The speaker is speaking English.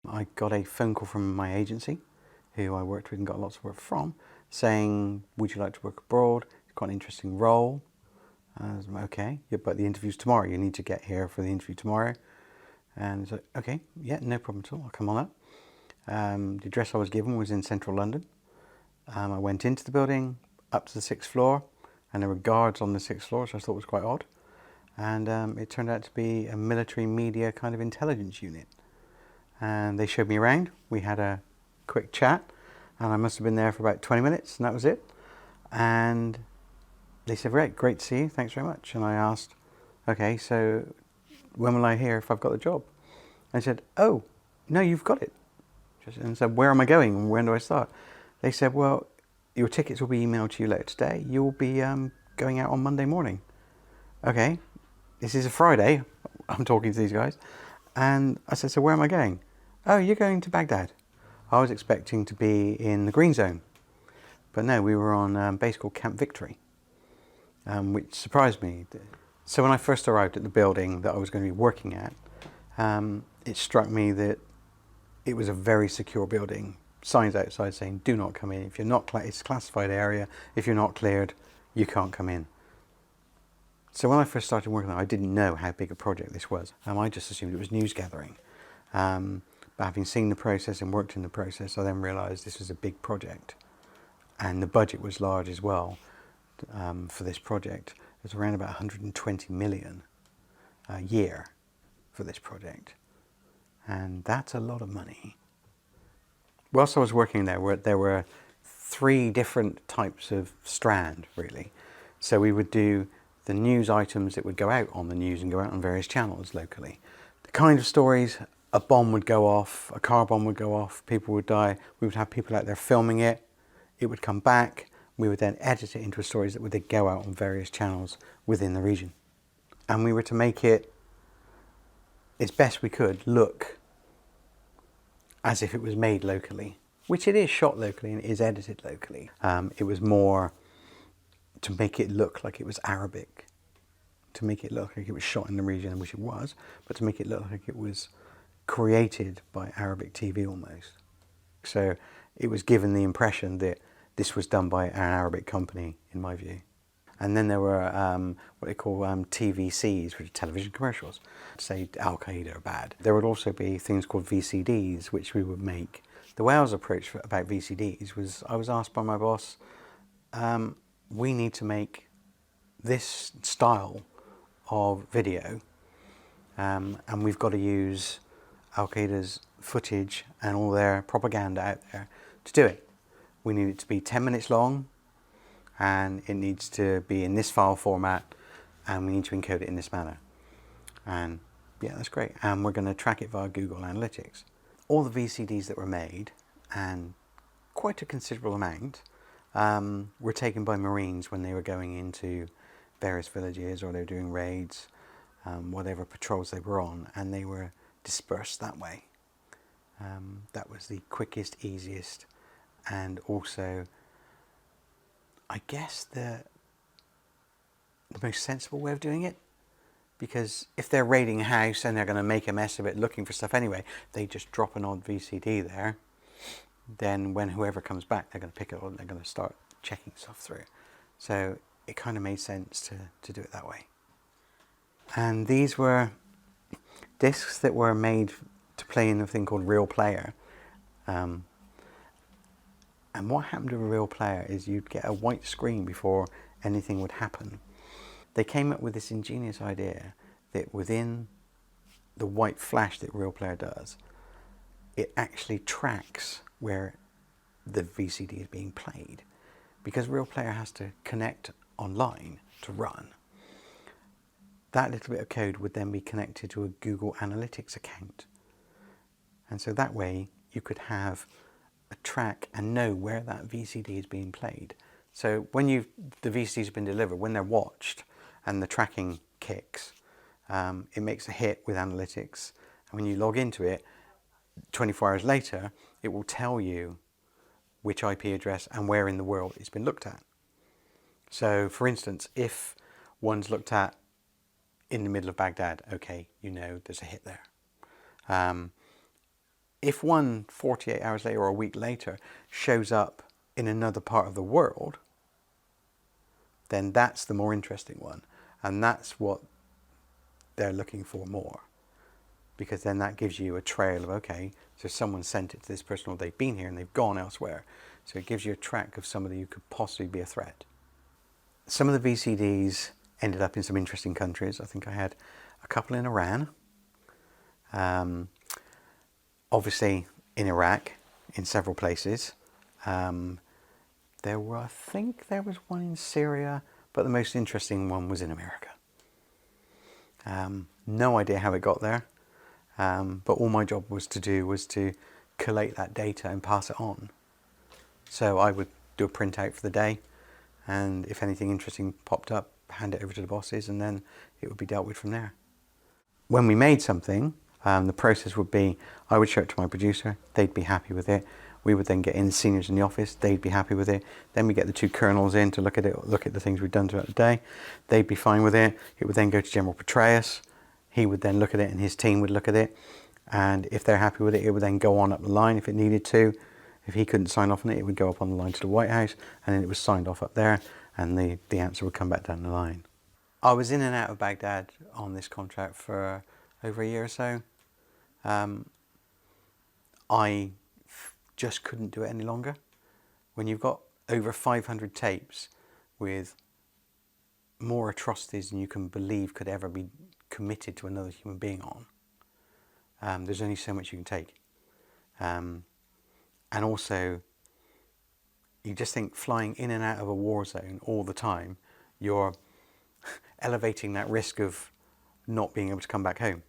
I got a phone call from my agency, who I worked with and got lots of work from, saying, would you like to work abroad? It's quite an interesting role. I was like, okay, yeah, but the interview's tomorrow. You need to get here for the interview tomorrow. And so, okay, yeah, no problem at all. I'll come on up. The address I was given was in central London. I went into the building, up to the 6th floor, and there were guards on the 6th floor, which I thought was quite odd. And it turned out to be a military media kind of intelligence unit. And they showed me around. We had a quick chat, and I must have been there for about 20 minutes, and that was it. And they said, right, great to see you, thanks very much. And I asked, okay, so when will I hear if I've got the job? I said, oh, no, you've got it. And I said, where am I going and when do I start? They said, well, your tickets will be emailed to you later today. You'll be going out on Monday morning. Okay, this is a Friday. I'm talking to these guys. And I said, so where am I going? Oh, you're going to Baghdad. I was expecting to be in the green zone. But no, we were on a base called Camp Victory, which surprised me. So when I first arrived at the building that I was going to be working at, it struck me that it was a very secure building. Signs outside saying, do not come in. If you're not, it's a classified area. If you're not cleared, you can't come in. So when I first started working there, I didn't know how big a project this was. I just assumed it was news gathering. But having seen the process and worked in the process, I then realised this was a big project. And the budget was large as well for this project. It was around about 120 million a year for this project. And that's a lot of money. Whilst I was working there were 3 different types of strand, really. So we would do the news items that would go out on the news and go out on various channels locally. The kind of stories, a bomb would go off, a car bomb would go off, people would die. We would have people out there filming it. It would come back. We would then edit it into stories that would then go out on various channels within the region. And we were to make it, as best we could, look as if it was made locally, which it is shot locally and it is edited locally. It was more to make it look like it was Arabic, to make it look like it was shot in the region, which it was, but to make it look like it was created by Arabic TV almost. So it was given the impression that this was done by an Arabic company, in my view. And then there were what they call TVCs, which are television commercials. Say Al-Qaeda are bad. There would also be things called VCDs, which we would make. The way I was approached about VCDs was I was asked by my boss, we need to make this style of video and we've got to use Al-Qaeda's footage and all their propaganda out there to do it. We need it to be 10 minutes long, and it needs to be in this file format, and we need to encode it in this manner. And yeah, that's great. And we're going to track it via Google Analytics. All the VCDs that were made, and quite a considerable amount, were taken by Marines when they were going into various villages or they were doing raids, whatever patrols they were on, and they were dispersed that way. That was the quickest, easiest, and also, I guess, the most sensible way of doing it. Because if they're raiding a house and they're going to make a mess of it looking for stuff anyway, they just drop an odd VCD there. Then when whoever comes back, they're going to pick it up and they're going to start checking stuff through. So it kind of made sense to do it that way. And these were discs that were made to play in a thing called Real Player. And what happened to a Real Player is you'd get a white screen before anything would happen. They came up with this ingenious idea that within the white flash that Real Player does, it actually tracks where the VCD is being played. Because Real Player has to connect online to run, that little bit of code would then be connected to a Google Analytics account. And so that way you could have a track and know where that VCD is being played. So when the VCD's been delivered, when they're watched and the tracking kicks, it makes a hit with analytics. And when you log into it, 24 hours later, it will tell you which IP address and where in the world it's been looked at. So for instance, if one's looked at in the middle of Baghdad, okay, you know there's a hit there. If one 48 hours later or a week later shows up in another part of the world, then that's the more interesting one. And that's what they're looking for more. Because then that gives you a trail of, okay, so someone sent it to this person, or they've been here and they've gone elsewhere. So it gives you a track of somebody who could possibly be a threat. Some of the VCDs ended up in some interesting countries. I think I had a couple in Iran, obviously in Iraq, in several places. I think there was one in Syria, but the most interesting one was in America. No idea how it got there, but all my job was to collate that data and pass it on. So I would do a printout for the day, and if anything interesting popped up, hand it over to the bosses, and then it would be dealt with from there. When we made something, the process would be, I would show it to my producer, they'd be happy with it. We would then get in the seniors in the office, they'd be happy with it. Then we get the two colonels in to look at it, look at the things we've done throughout the day. They'd be fine with it. It would then go to General Petraeus. He would then look at it, and his team would look at it. And if they're happy with it, it would then go on up the line if it needed to. If he couldn't sign off on it, it would go up on the line to the White House, and then it was signed off up there, and the answer would come back down the line. I was in and out of Baghdad on this contract for over a year or so. I just couldn't do it any longer. When you've got over 500 tapes with more atrocities than you can believe could ever be committed to another human being on, there's only so much you can take. And also, you just think flying in and out of a war zone all the time, you're elevating that risk of not being able to come back home.